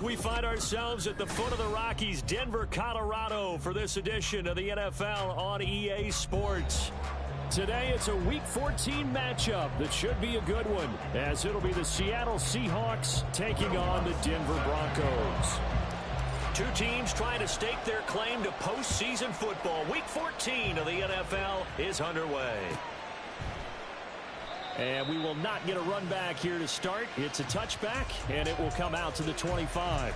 We find ourselves at the foot of the Rockies, Denver, Colorado, for this edition of the NFL on EA Sports. Today, it's a Week 14 matchup that should be a good one, as it'll be the Seattle Seahawks taking on the Denver Broncos. Two teams trying to stake their claim to postseason football. Week 14 of the NFL is underway. And we will not get a run back here to start. It's a touchback, and it will come out to the 25.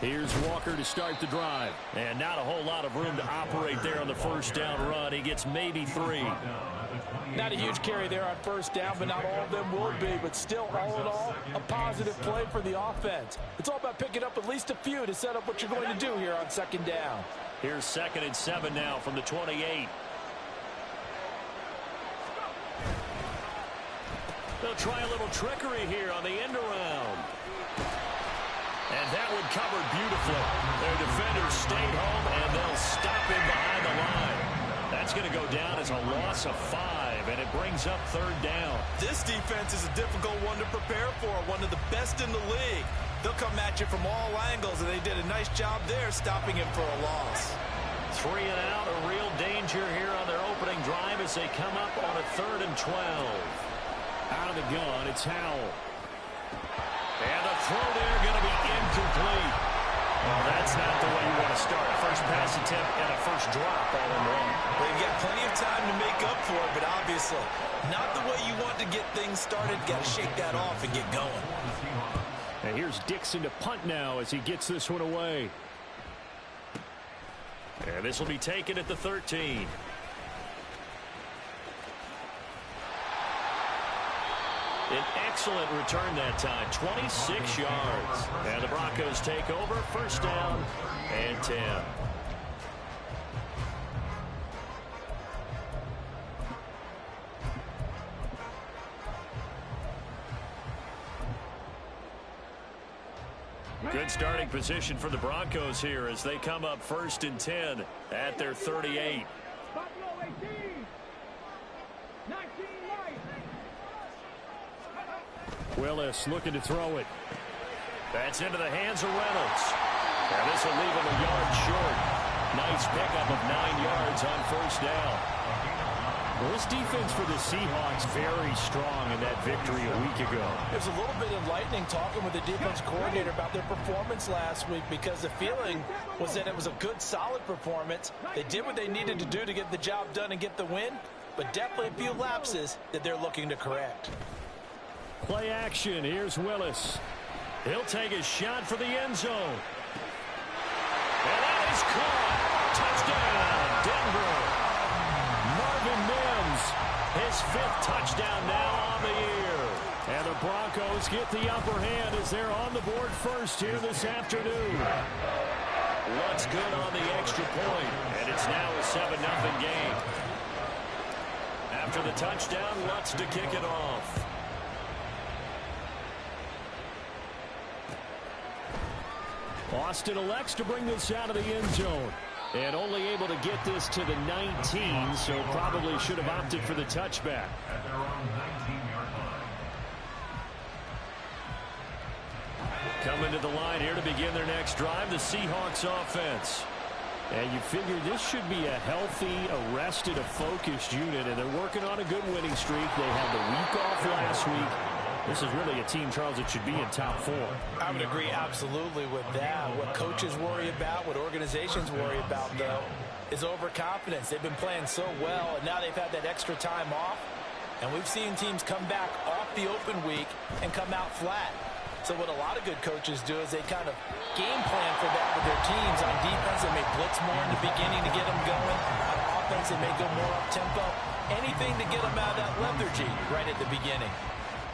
Here's Walker to start the drive. And not a whole lot of room to operate there on the first down run. He gets maybe 3. Not a huge carry there on first down, but not all of them will be. But still, all in all, a positive play for the offense. It's all about picking up at least a few to set up what you're going to do here on second down. Here's 2nd and 7 now from the 28. They'll try a little trickery here on the end around. And that one covered beautifully. Their defenders stayed home, and they'll stop him behind the line. That's going to go down as a loss of 5, and it brings up 3rd down. This defense is a difficult one to prepare for, one of the best in the league. They'll come at you from all angles, and they did a nice job there stopping him for a loss. 3 and out, a real danger here on their opening drive as they come up on a 3rd and 12. Out of the gun, it's Howell. And the throw there going to be incomplete. Well, that's not the way you want to start. A first pass attempt and a first drop all in one. They've got plenty of time to make up for it, but obviously not the way you want to get things started. Got to shake that off and get going. And here's Dixon to punt now as he gets this one away. And this will be taken at the 13. An excellent return that time, 26 yards. And the Broncos take over, first down and 10. Good starting position for the Broncos here as they come up 1st and 10 at their 38. Willis looking to throw it. That's into the hands of Reynolds. And this will leave him a yard short. Nice pickup of 9 yards on first down. Well, this defense for the Seahawks very strong in that victory a week ago. It was a little bit enlightening talking with the defense coordinator about their performance last week because the feeling was that it was a good, solid performance. They did what they needed to do to get the job done and get the win, but definitely a few lapses that they're looking to correct. Play action. Here's Willis. He'll take a shot for the end zone. And that is caught. Touchdown, Denver. Marvin Mims, his 5th touchdown now on the year. And the Broncos get the upper hand as they're on the board first here this afternoon. What's good on the extra point? And it's now a 7-0 game. After the touchdown, Lutz to kick it off. Austin elects to bring this out of the end zone. And only able to get this to the 19, so probably should have opted for the touchback. Coming to the line here to begin their next drive, the Seahawks offense. And you figure this should be a healthy, arrested, a focused unit, and they're working on a good winning streak. They had the week off last week. This is really a team, Charles, that should be in top 4. I would agree absolutely with that. What coaches worry about, what organizations worry about, though, is overconfidence. They've been playing so well, and now they've had that extra time off. And we've seen teams come back off the open week and come out flat. So what a lot of good coaches do is they kind of game plan for that with their teams. On defense, they may blitz more in the beginning to get them going. On offense, they may go more up-tempo. Anything to get them out of that lethargy right at the beginning.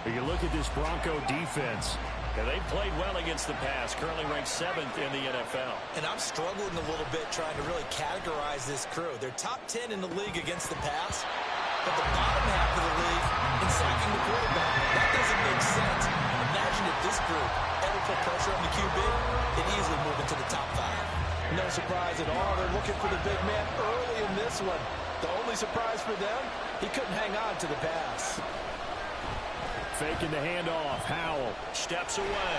You look at this Bronco defense. Yeah, they played well against the pass, currently ranked 7th in the NFL. And I'm struggling a little bit trying to really categorize this crew. They're top 10 in the league against the pass, but the bottom half of the league in sacking the quarterback. That doesn't make sense. Imagine if this group ever put pressure on the QB, it easily move into the top 5. No surprise at all. They're looking for the big man early in this one. The only surprise for them, he couldn't hang on to the pass. Faking the handoff. Howell steps away.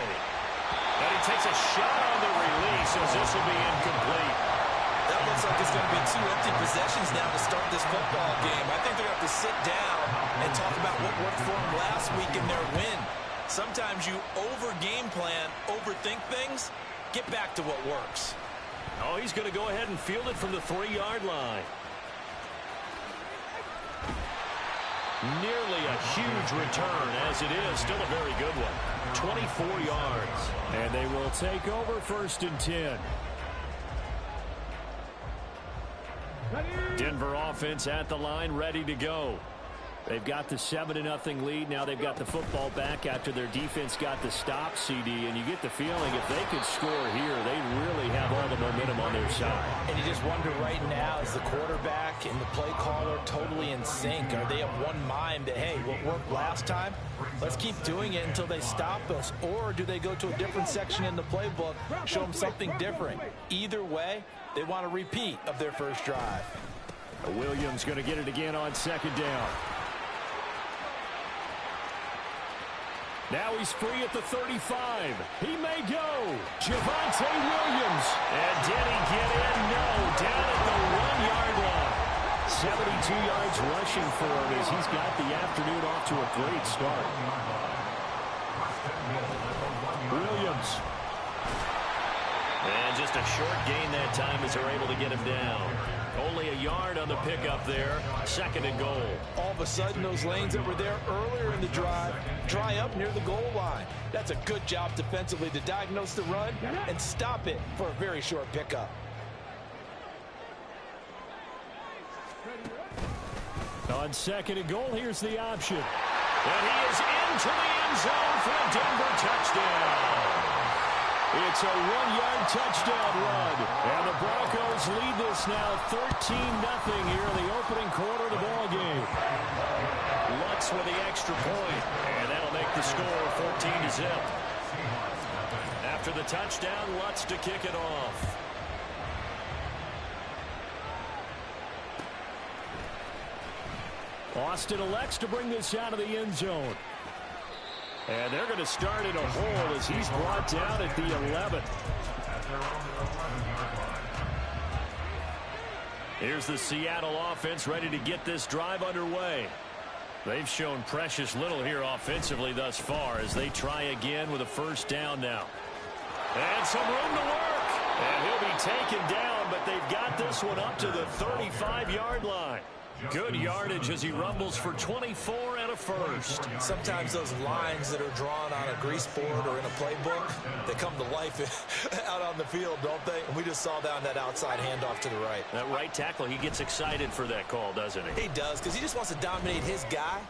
And he takes a shot on the release as this will be incomplete. That looks like it's going to be 2 empty possessions now to start this football game. I think they're going to have to sit down and talk about what worked for them last week in their win. Sometimes you over-game plan, overthink things. Get back to what works. Oh, he's going to go ahead and field it from the 3-yard line. Nearly a huge return, as it is still a very good one. 24 yards. And they will take over 1st and 10. Denver offense at the line, ready to go. They've got the 7-0 lead. Now they've got the football back after their defense got the stop, CD. And you get the feeling if they could score here, they really have all the momentum on their side. And you just wonder right now, is the quarterback and the play caller totally in sync? Are they of one mind that, hey, what worked last time, let's keep doing it until they stop us? Or do they go to a different section in the playbook, show them something different? Either way, they want a repeat of their first drive. Williams going to get it again on 2nd down. Now he's free at the 35. He may go. Javonte Williams. And did he get in? No. Down at the 1-yard line. 72 yards rushing for him as he's got the afternoon off to a great start. Williams. And just a short gain that time as they're able to get him down. Only a yard on the pickup there. 2nd and goal. All of a sudden, those lanes that were there earlier in the drive dry up near the goal line. That's a good job defensively to diagnose the run and stop it for a very short pickup. On 2nd and goal, here's the option. And he is into the end zone for a Denver touchdown. It's a 1-yard touchdown run. And the Broncos lead this now 13-0 here in the opening quarter of the ball game. Lutz with the extra point. And that'll make the score 14-0. After the touchdown, Lutz to kick it off. Austin elects to bring this out of the end zone. And they're going to start in a hole as he's brought down at the 11. Here's the Seattle offense ready to get this drive underway. They've shown precious little here offensively thus far as they try again with a 1st down now. And some room to work. And he'll be taken down, but they've got this one up to the 35-yard line. Good yardage as he rumbles for 24 and a 1st. Sometimes those lines that are drawn on a grease board or in a playbook, they come to life out on the field, don't they? And we just saw down that outside handoff to the right. That right tackle, he gets excited for that call, doesn't he? He does, because he just wants to dominate his guy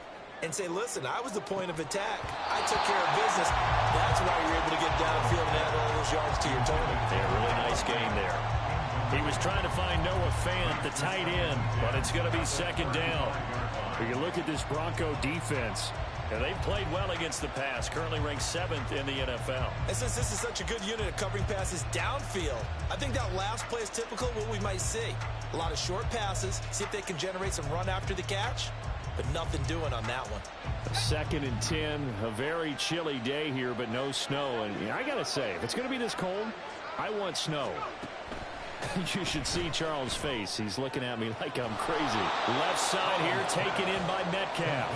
and say, listen, I was the point of attack. I took care of business. That's why you're able to get downfield and add all those yards to your total. Yeah, really nice game there. He was trying to find Noah Fant, the tight end, but it's going to be 2nd down. When you look at this Bronco defense, and they've played well against the pass, currently ranked 7th in the NFL. And since this is such a good unit of covering passes downfield, I think that last play is typical of what we might see. A lot of short passes, see if they can generate some run after the catch, but nothing doing on that one. 2nd and 10, a very chilly day here, but no snow. And I got to say, if it's going to be this cold, I want snow. You should see Charles' face. He's looking at me like I'm crazy. Left side here taken in by Metcalf.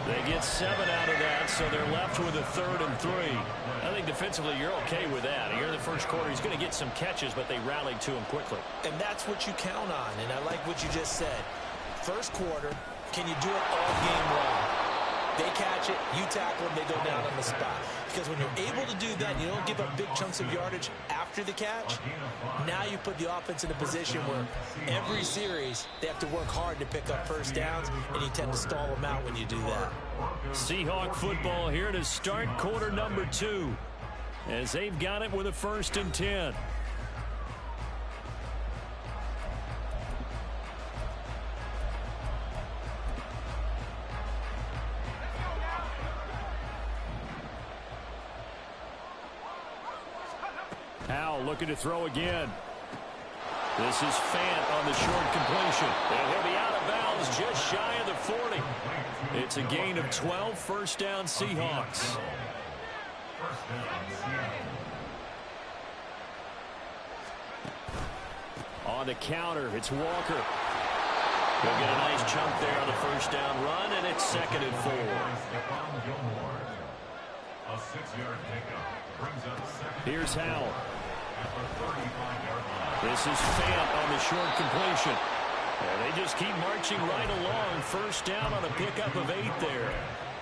They get 7 out of that, so they're left with a 3rd and 3. I think defensively you're okay with that. Here in the first quarter, he's going to get some catches, but they rallied to him quickly. And that's what you count on, and I like what you just said. First quarter, can you do it all game long? They catch it, you tackle them, they go down on the spot. Because when you're able to do that, you don't give up big chunks of yardage after the catch, now you put the offense in a position where every series they have to work hard to pick up 1st downs, and you tend to stall them out when you do that. Seahawk football here to start quarter number 2 as they've got it with a 1st and 10. Howell looking to throw again. This is Fant on the short completion. And he'll be out of bounds just shy of the 40. It's a gain of 12, first down Seahawks. On the counter, it's Walker. He'll get a nice chunk there on the first down run, and it's 2nd and 4. Here's Howell. This is Fant on the short completion. And they just keep marching right along. First down on a pickup of 8 there.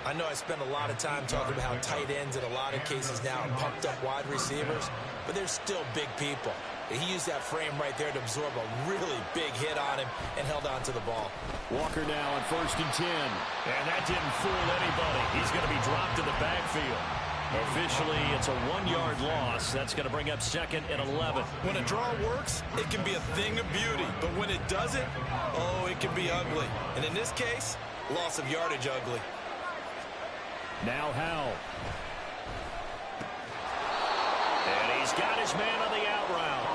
I know I spend a lot of time talking about how tight ends in a lot of cases now are pumped up wide receivers, but they're still big people. He used that frame right there to absorb a really big hit on him and held on to the ball. Walker now on 1st and 10. And that didn't fool anybody. He's going to be dropped in the backfield. Officially, it's a 1-yard loss. That's going to bring up 2nd and 11. When a draw works, it can be a thing of beauty. But when it doesn't, oh, it can be ugly. And in this case, loss of yardage ugly. Now Howell. And he's got his man on the out route.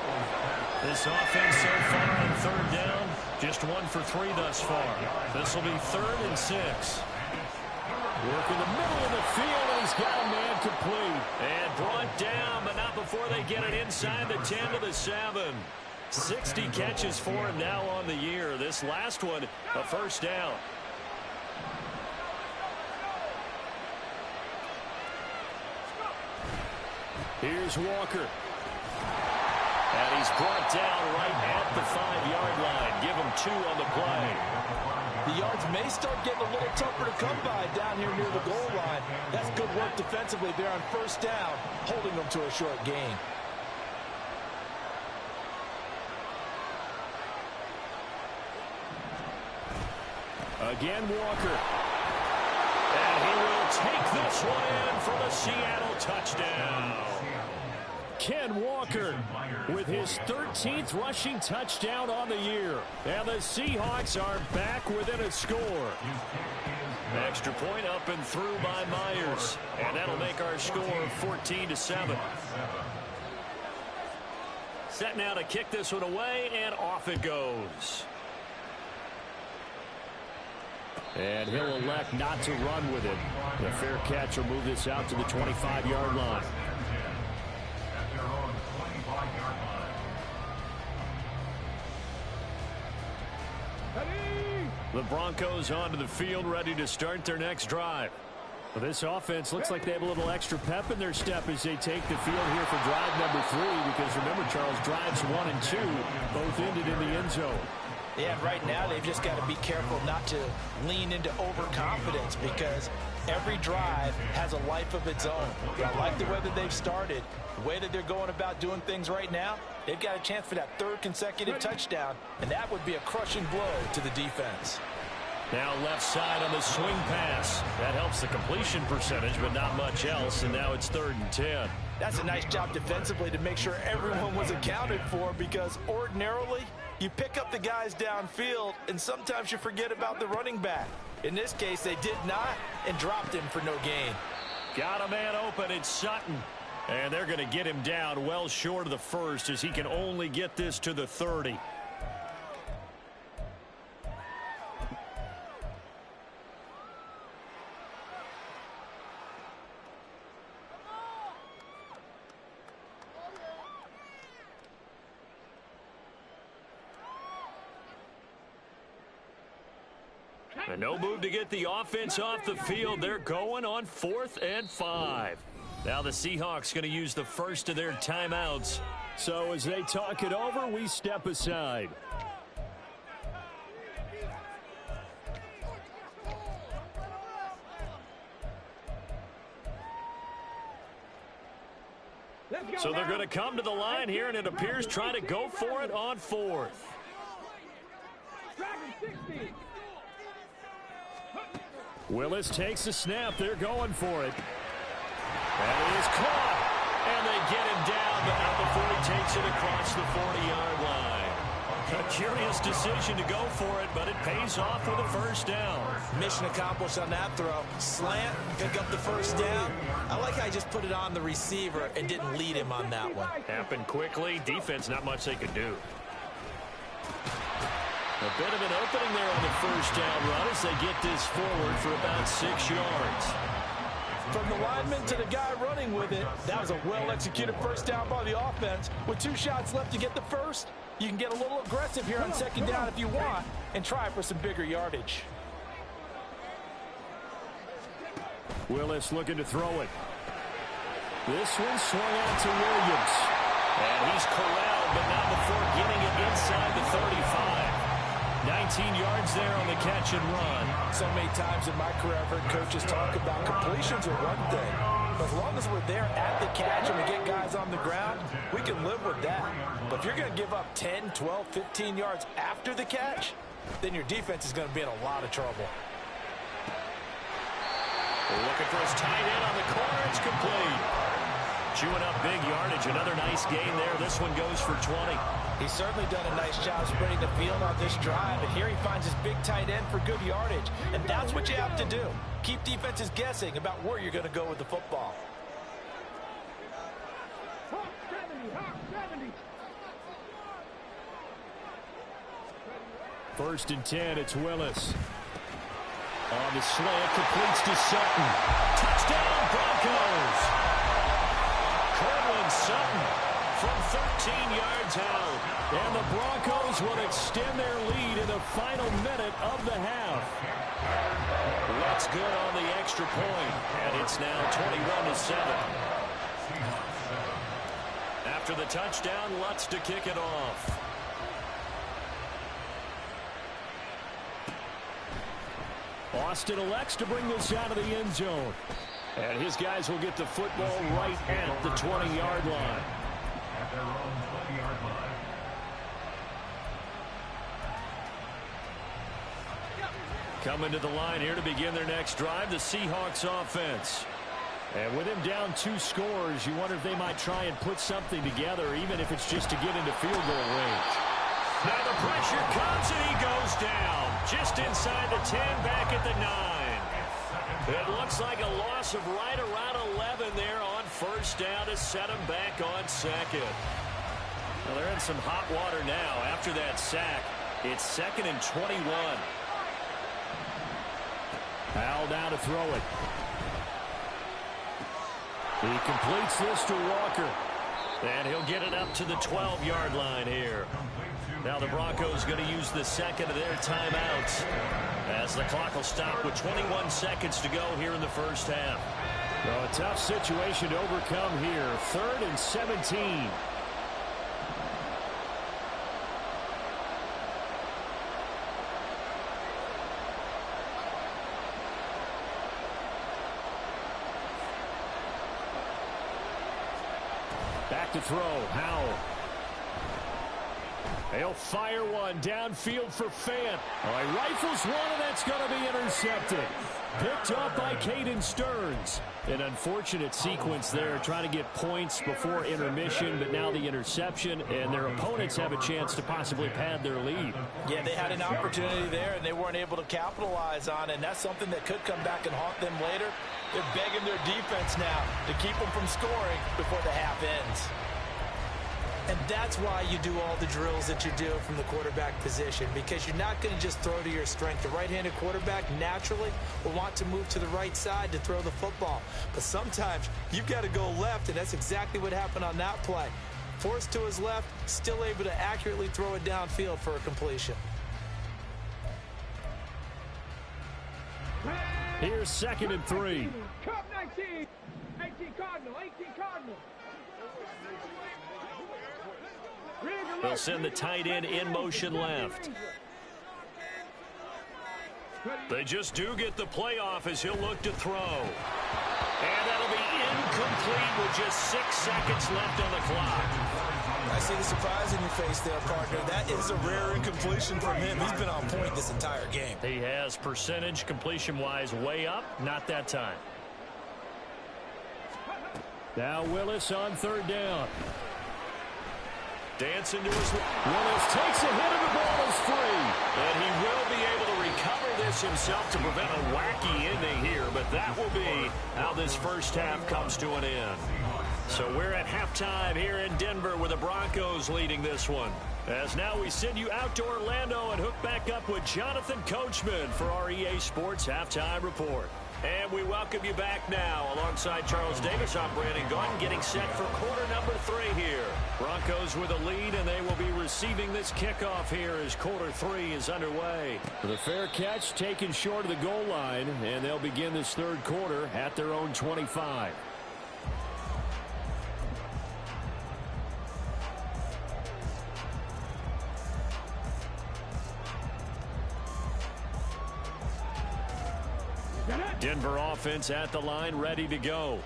This offense so far on 3rd down, just 1 for 3 thus far. This will be 3rd and 6. Work in the middle of the field, and he's got a man complete. And brought down, but not before they get it inside the 10 to the 7. 60 catches for him now on the year. This last one, a first down. Here's Walker. And he's brought down right at the 5-yard line. Give him 2 on the play. The yards may start getting a little tougher to come by down here near the goal line. That's good work defensively there on 1st down, holding them to a short gain. Again, Walker. And he will take this one in for the Seattle touchdown. Ken Walker with his 13th rushing touchdown on the year. And the Seahawks are back within a score. Extra point up and through by Myers. And that'll make our score 14-7. Set now to kick this one away, and off it goes. And he'll elect not to run with it. The fair catch will move this out to the 25-yard line. The Broncos onto the field, ready to start their next drive. Well, this offense looks like they have a little extra pep in their step as they take the field here for drive number 3, because remember, Charles, drives 1 and 2 both ended in the end zone. Yeah, right now they've just got to be careful not to lean into overconfidence, because every drive has a life of its own. I like the way that they've started, the way that they're going about doing things right now. They've got a chance for that 3rd consecutive touchdown, and that would be a crushing blow to the defense. Now left side on the swing pass. That helps the completion percentage, but not much else, and now it's 3rd and 10. That's a nice job defensively to make sure everyone was accounted for, because ordinarily you pick up the guys downfield, and sometimes you forget about the running back. In this case, they did not, and dropped him for no gain. Got a man open, it's Sutton. And they're going to get him down well short of the 1st, as he can only get this to the 30. And no move to get the offense off the field. They're going on 4th and 5. Now the Seahawks going to use the first of their timeouts. So as they talk it over, we step aside. So they're going to come to the line here, and it appears trying to go for it on 4th. Willis takes the snap. They're going for it. And it is caught. And they get him down, but not before he takes it across the 40-yard line. A curious decision to go for it, but it pays off with a first down. Mission accomplished on that throw. Slant, pick up the first down. I like how he just put it on the receiver and didn't lead him on that one. Happened quickly. Defense, not much they could do. A bit of an opening there on the first down run as they get this forward for about 6 yards. From the lineman to the guy running with it, that was a well-executed first down by the offense. With 2 shots left to get the first, you can get a little aggressive here on second down if you want and try for some bigger yardage. Willis looking to throw it. This one swung out to Williams. And he's corralled, but not before getting it inside the 35. 19 yards there on the catch and run. So many times in my career I've heard coaches talk about completions are one thing. But as long as we're there at the catch and we get guys on the ground, we can live with that. But if you're going to give up 10, 12, 15 yards after the catch, then your defense is going to be in a lot of trouble. Looking for his tight end on the corner. It's complete. Chewing up big yardage. Another nice gain there. This one goes for 20. He's certainly done a nice job spreading the field on this drive, and here he finds his big tight end for good yardage. And that's what you have to do. Keep defenses guessing about where you're going to go with the football. First and 10, it's Willis. On the slant, completes to Sutton. Touchdown, Broncos! Cortland Sutton from 13 yards out. And the Broncos will extend their lead in the final minute of the half. Lutz good on the extra point, and it's now 21-7. After the touchdown, Lutz to kick it off. Austin elects to bring this out of the end zone. And his guys will get the football right at the 20-yard line. Coming to the line here to begin their next drive, the Seahawks offense. And with him down 2 scores, you wonder if they might try and put something together, even if it's just to get into field goal range. Now the pressure comes and he goes down. Just inside the 10, back at the 9. It looks like a loss of right around 11 there on first down to set him back on second. Well, they're in some hot water now after that sack. It's 2nd and 21. Powell down to throw it. He completes this to Walker. And he'll get it up to the 12-yard line here. Now the Broncos going to use the second of their timeouts as the clock will stop with 21 seconds to go here in the first half. Well, a tough situation to overcome here. 3rd and 17. Back to throw, Howell. They'll fire one downfield for Fant. He rifles one, and that's going to be intercepted. Picked up by Caden Stearns. An unfortunate sequence there, trying to get points before intermission, but now the interception, and their opponents have a chance to possibly pad their lead. Yeah, they had an opportunity there, and they weren't able to capitalize on it, and that's something that could come back and haunt them later. They're begging their defense now to keep them from scoring before the half ends. And that's why you do all the drills that you do from the quarterback position, because you're not going to just throw to your strength. The right-handed quarterback naturally will want to move to the right side to throw the football. But sometimes you've got to go left, and that's exactly what happened on that play. Forced to his left, still able to accurately throw it downfield for a completion. Here's 2nd and 3. Cup 19, 18 Cardinal, 18 Cardinal. They'll send the tight end in motion left. They just do get the playoff as he'll look to throw. And that'll be incomplete with just 6 seconds left on the clock. I see the surprise in your face there, partner. That is a rare incompletion from him. He's been on point this entire game. He has percentage completion-wise way up. Not that time. Now Willis on 3rd down. Dancing to his right. Willis takes a hit and the ball is free. And he will be able to recover this himself to prevent a wacky ending here. But that will be how this first half comes to an end. So we're at halftime here in Denver with the Broncos leading this one. As now we send you out to Orlando and hook back up with Jonathan Coachman for our EA Sports Halftime Report. And we welcome you back now. Alongside Charles Davis, I'm Brandon Gaudin, getting set for quarter number 3 here. Broncos with a lead, and they will be receiving this kickoff here as quarter 3 is underway. The fair catch taken short of the goal line, and they'll begin this third quarter at their own 25. Denver offense at the line, ready to go.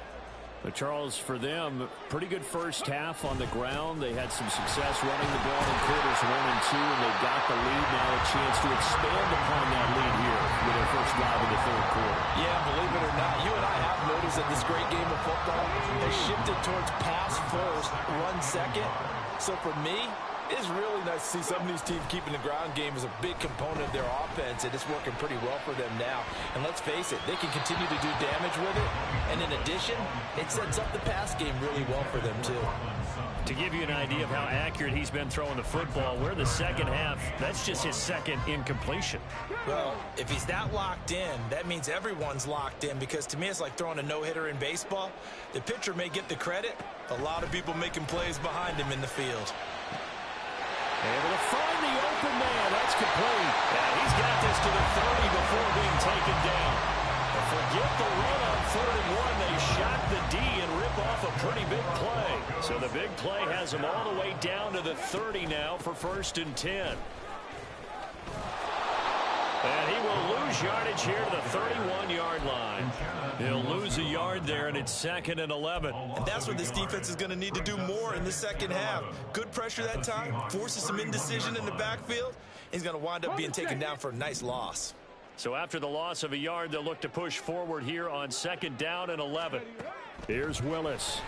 But Charles, for them, pretty good first half on the ground. They had some success running the ball in quarters 1 and 2, and they got the lead. Now a chance to expand upon that lead here with their first drive in the third quarter. Yeah, believe it or not, you and I have noticed that this great game of football has shifted towards pass first, run second. So for me, it's really nice to see some of these teams keeping the ground game as a big component of their offense, and it's working pretty well for them now. And let's face it, they can continue to do damage with it. And in addition, it sets up the pass game really well for them, too. To give you an idea of how accurate he's been throwing the football, we're the second half. That's just his second incompletion. Well, if he's that locked in, that means everyone's locked in, because to me it's like throwing a no-hitter in baseball. The pitcher may get the credit. A lot of people making plays behind him in the field. Able to find the open man. That's complete. And he's got this to the 30 before being taken down. But forget the run on 3rd and 1. They shot the D and rip off a pretty big play. So the big play has them all the way down to the 30 now for 1st and 10. And he will lose yardage here to the 31-yard line. He'll lose a yard there, and it's 2nd and 11. And that's what this defense is going to need to do more in the second half. Good pressure that time, forces some indecision in the backfield. He's going to wind up being taken down for a nice loss. So after the loss of a yard, they'll look to push forward here on 2nd down and 11. Here's Willis.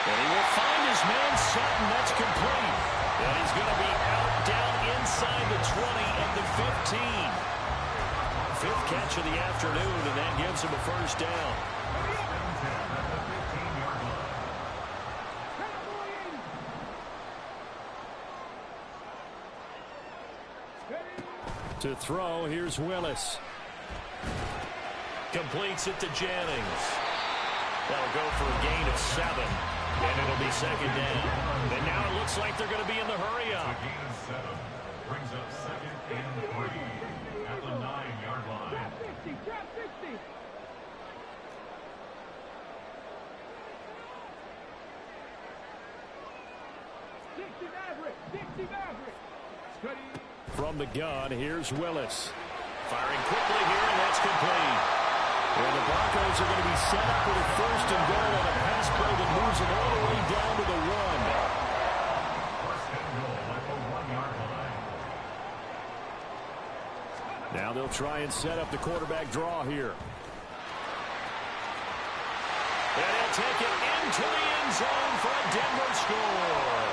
And he will find his man Sutton. That's complete. And he's going to be out down inside the 20 and the 15. 5th catch of the afternoon, and that gives him a first down. To throw, here's Willis. Completes it to Jennings. That'll go for a gain of 7. And it'll be 2nd down. And now it looks like they're going to be in the hurry-up. A gain of 7 brings up 2nd and 3 at the 9-yard line. 60. 60 Maverick. From the gun, here's Willis. Firing quickly here, and that's complete. And the Broncos are going to be set up with a 1st and goal on a pass play that moves them all the way down to the 1. 1st and goal at the 1-yard line. Now they'll try and set up the quarterback draw here. And he'll take it into the end zone for a Denver score.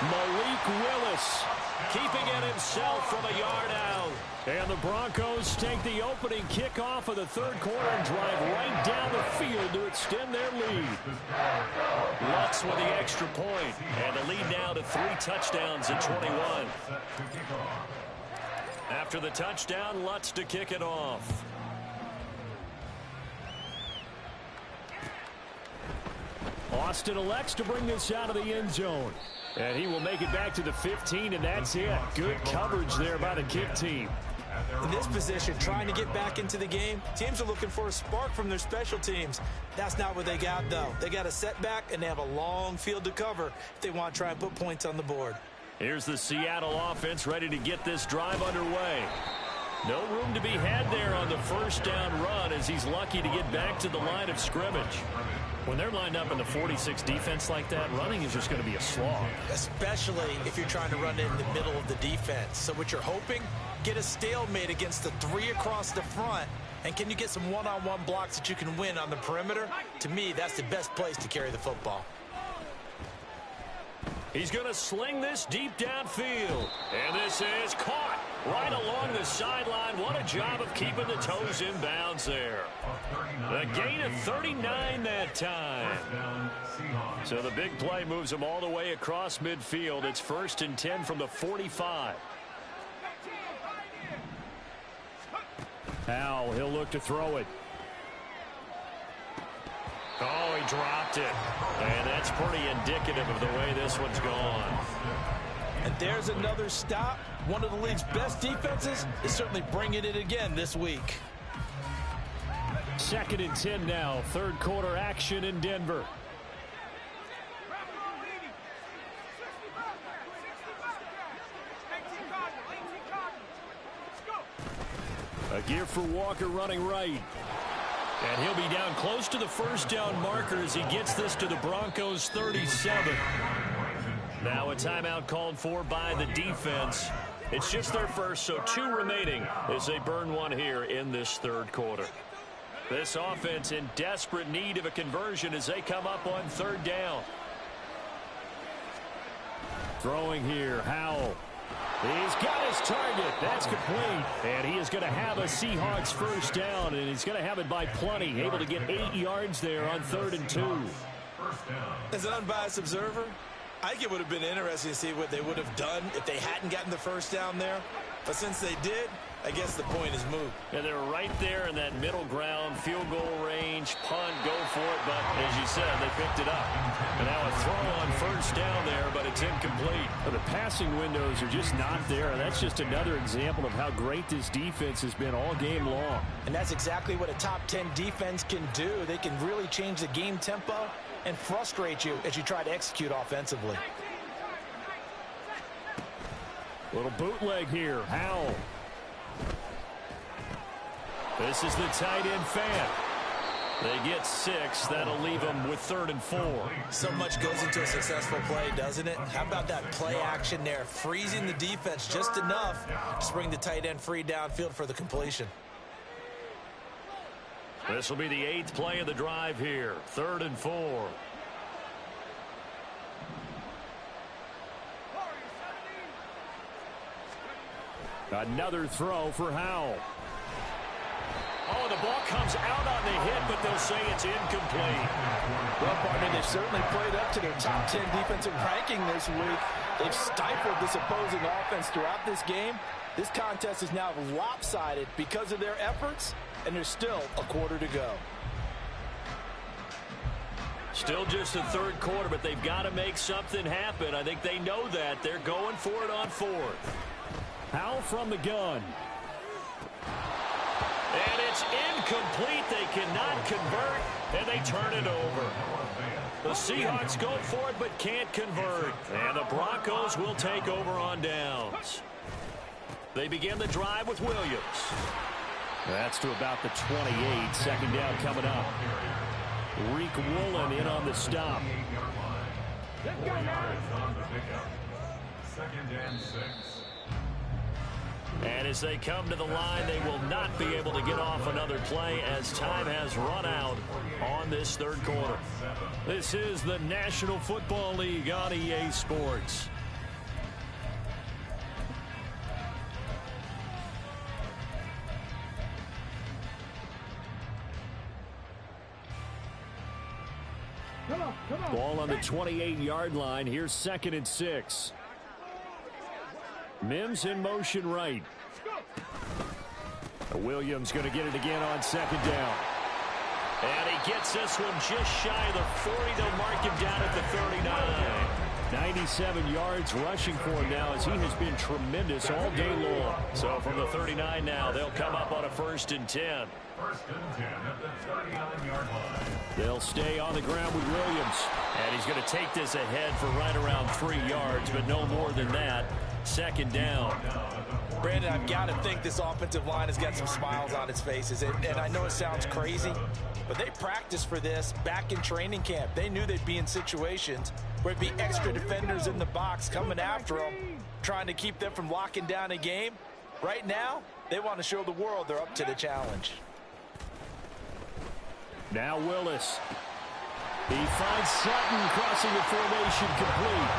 Malik Willis keeping it himself from a yard out. And the Broncos take the opening kickoff of the third quarter and drive right down the field to extend their lead. Lutz with the extra point. And the lead now to 3 touchdowns at 21. After the touchdown, Lutz to kick it off. Austin elects to bring this out of the end zone. And he will make it back to the 15, and that's it. Good coverage there by the kick team. In this position, trying to get back into the game, teams are looking for a spark from their special teams. That's not what they got, though. They got a setback, and they have a long field to cover if they want to try and put points on the board. Here's the Seattle offense ready to get this drive underway. No room to be had there on the 1st down run, as he's lucky to get back to the line of scrimmage. When they're lined up in the 46 defense like that, running is just going to be a slog. Especially if you're trying to run in the middle of the defense. So what you're hoping, get a stalemate against the 3 across the front. And can you get some one-on-one blocks that you can win on the perimeter? To me, that's the best place to carry the football. He's going to sling this deep downfield. And this is caught right along the sideline. What a job of keeping the toes in bounds there. A gain of 39 that time. So the big play moves him all the way across midfield. It's 1st and 10 from the 45. Howell, he'll look to throw it. Oh, he dropped it. And that's pretty indicative of the way this one's gone. And there's another stop. One of the league's best defenses is certainly bringing it again this week. 2nd and 10 now. 3rd quarter action in Denver. A gear for Walker running right. And he'll be down close to the 1st down marker as he gets this to the Broncos 37. Now a timeout called for by the defense. It's just their first, so 2 remaining as they burn one here in this 3rd quarter. This offense in desperate need of a conversion as they come up on 3rd down. Throwing here, Howell. He's got his target. That's complete. And he is going to have a Seahawks 1st down, and he's going to have it by plenty. Able to get 8 yards there on 3rd and 2. As an unbiased observer, I think it would have been interesting to see what they would have done if they hadn't gotten the 1st down there. But since they did, I guess the point is moot. Yeah, they were right there in that middle ground, field goal range, punt, go for it. But as you said, they picked it up. And now a throw on 1st down there, but it's incomplete. Well, the passing windows are just not there. That's just another example of how great this defense has been all game long. And that's exactly what a top 10 defense can do. They can really change the game tempo and frustrate you as you try to execute offensively. Little bootleg here. Howell. This is the tight end fan. They get 6. That'll leave them with 3rd and 4. So much goes into a successful play, doesn't it? How about that play action there? Freezing the defense just enough to bring the tight end free downfield for the completion. This will be the 8th play of the drive here. 3rd and 4. Another throw for Howell. Oh, the ball comes out on the hit, but they'll say it's incomplete. Well, partner, they've certainly played up to their top 10 defensive ranking this week. They've stifled this opposing offense throughout this game. This contest is now lopsided because of their efforts, and there's still a quarter to go. Still just the 3rd quarter, but they've got to make something happen. I think they know that. They're going for it on 4th. Howell from the gun. And it's incomplete. They cannot convert, and they turn it over. The Seahawks go for it, but can't convert. And the Broncos will take over on downs. They begin the drive with Williams. That's to about the 28. 2nd down coming up. Reek Woolen in on the stop. Let's go, man. 2nd and 6. And as they come to the line, they will not be able to get off another play as time has run out on this 3rd quarter. This is the National Football League on EA Sports. Ball on the 28-yard line. Here's 2nd and 6. Mims in motion right. Williams going to get it again on 2nd down. And he gets this one just shy of the 40. They'll mark him down at the 39. 97 yards rushing for him now as he has been tremendous all day long. So from the 39 now, they'll come up on a 1st and 10. 1st and 10 at the 39-yard line. They'll stay on the ground with Williams. And he's going to take this ahead for right around 3 yards, but no more than that. 2nd down. Brandon, I've got to think this offensive line has got some smiles on its faces. And I know it sounds crazy, but they practiced for this back in training camp. They knew they'd be in situations where there'd be extra defenders in the box coming after them, trying to keep them from locking down a game. Right now, they want to show the world they're up to the challenge. Now Willis. He finds Sutton crossing the formation complete.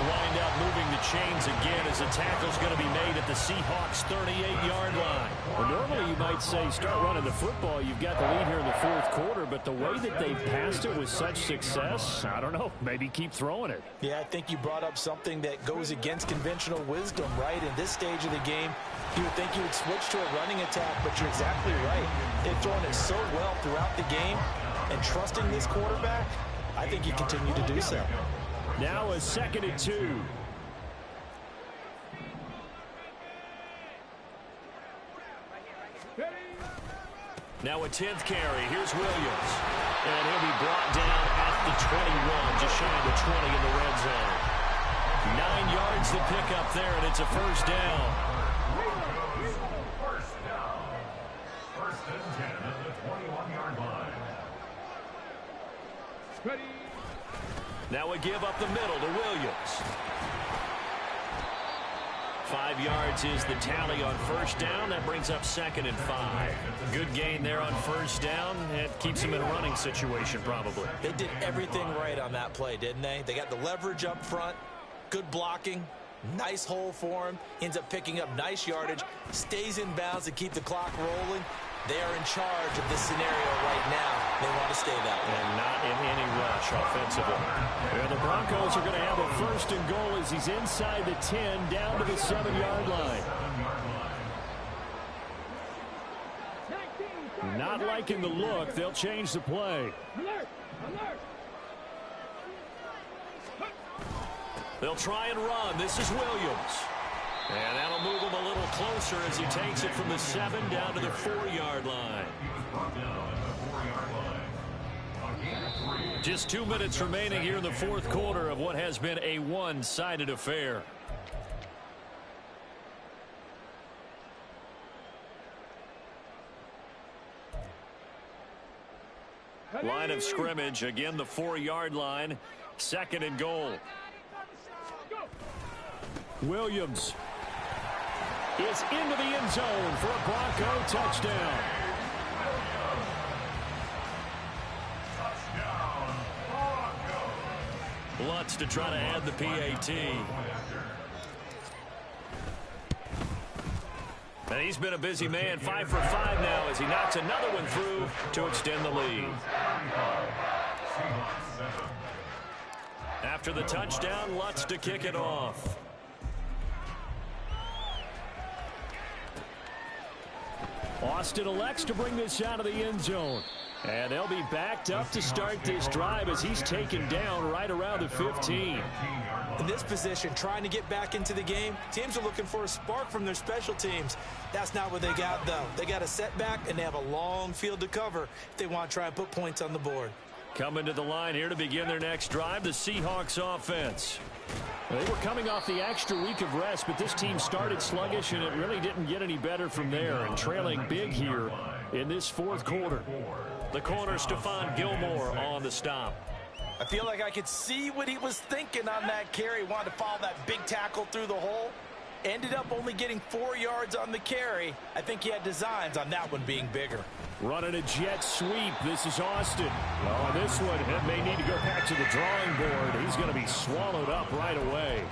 they'll wind up moving the chains again as the tackle's going to be made at the Seahawks' 38-yard line. Well, normally you might say start running the football. You've got the lead here in the fourth quarter, but the way that they passed it with such success, I don't know, maybe keep throwing it. Yeah, I think you brought up something that goes against conventional wisdom, right? In this stage of the game, you would think you would switch to a running attack, but you're exactly right. They've thrown it so well throughout the game, and trusting this quarterback, I think you continue to do so. Now a 2nd and 2. Now a 10th carry. Here's Williams. And he'll be brought down at the 21, just shy of the 20 in the red zone. 9 yards to pick up there, and it's a first down. First down. First and 10 at the 21-yard line. Ready. Now a give up the middle to Williams. 5 yards is the tally on first down. That brings up 2nd and 5. Good gain there on first down. It keeps him in a running situation probably. They did everything right on that play, didn't they? They got the leverage up front, good blocking, nice hole for him, ends up picking up nice yardage, stays in bounds to keep the clock rolling. They are in charge of this scenario right now. They want to stay that way. And not in any rush offensively. Yeah, the Broncos are going to have a 1st and goal as he's inside the 10 down to the 7-yard line. Not liking the look. They'll change the play. Alert! Alert! They'll try and run. This is Williams. And that'll move him a little closer as he takes it from the 7 down to the 4-yard line. Just 2 minutes remaining here in the fourth quarter of what has been a one-sided affair. Line of scrimmage, again the 4-yard line, 2nd and goal. Williams is into the end zone for a Bronco touchdown. Lutz to try to add the PAT. And he's been a busy man, 5 for 5 now as he knocks another one through to extend the lead. After the touchdown, Lutz to kick it off. Austin elects to bring this out of the end zone. And they'll be backed up to start this drive as he's taken down right around the 15. In this position, trying to get back into the game, teams are looking for a spark from their special teams. That's not what they got, though. They got a setback, and they have a long field to cover if they want to try and put points on the board. Coming to the line here to begin their next drive, the Seahawks offense. They were coming off the extra week of rest, but this team started sluggish, and it really didn't get any better from there, and trailing big here in this fourth quarter. The corner, Stephon Gilmore, on the stop. I feel like I could see what he was thinking on that carry. Wanted to follow that big tackle through the hole. Ended up only getting 4 yards on the carry. I think he had designs on that one being bigger. Running a jet sweep. This is Austin. Oh, this one may need to go back to the drawing board. He's going to be swallowed up right away.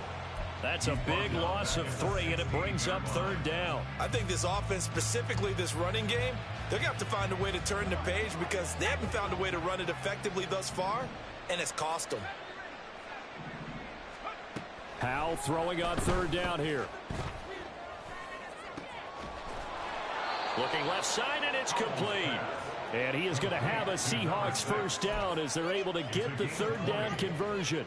That's a big loss of 3, and it brings up 3rd down. I think this offense, specifically this running game, they're going to have to find a way to turn the page because they haven't found a way to run it effectively thus far, and it's cost them. Powell throwing on 3rd down here. Looking left side, and it's complete. And he is going to have a Seahawks 1st down as they're able to get the 3rd down conversion.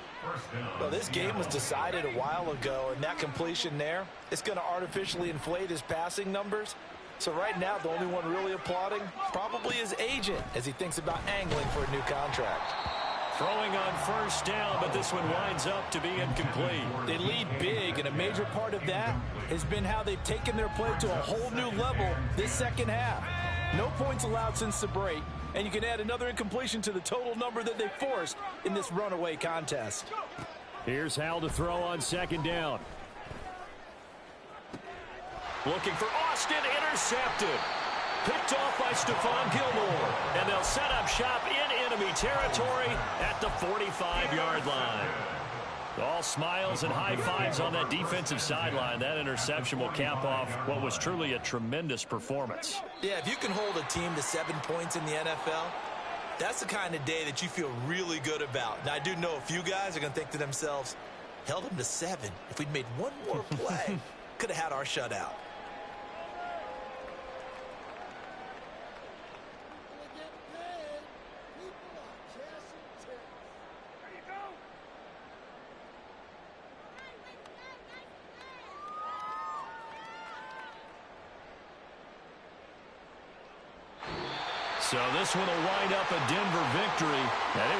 Well, this game was decided a while ago, and that completion there, it's going to artificially inflate his passing numbers. So right now, the only one really applauding probably his agent as he thinks about angling for a new contract. Throwing on 1st down, but this one winds up to be incomplete. They lead big, and a major part of that has been how they've taken their play to a whole new level this second half. No points allowed since the break, and you can add another incompletion to the total number that they forced in this runaway contest. Here's Hal to throw on 2nd down. Looking for Austin, intercepted. Picked off by Stephon Gilmore, and they'll set up shop in enemy territory at the 45-yard line. All smiles and high fives on that defensive sideline. That interception will cap off what was truly a tremendous performance. Yeah, if you can hold a team to 7 points in the NFL, that's the kind of day that you feel really good about. Now, I do know a few guys are going to think to themselves, held them to 7. If we'd made one more play, could have had our shutout. So this one will wind up a Denver victory. And it was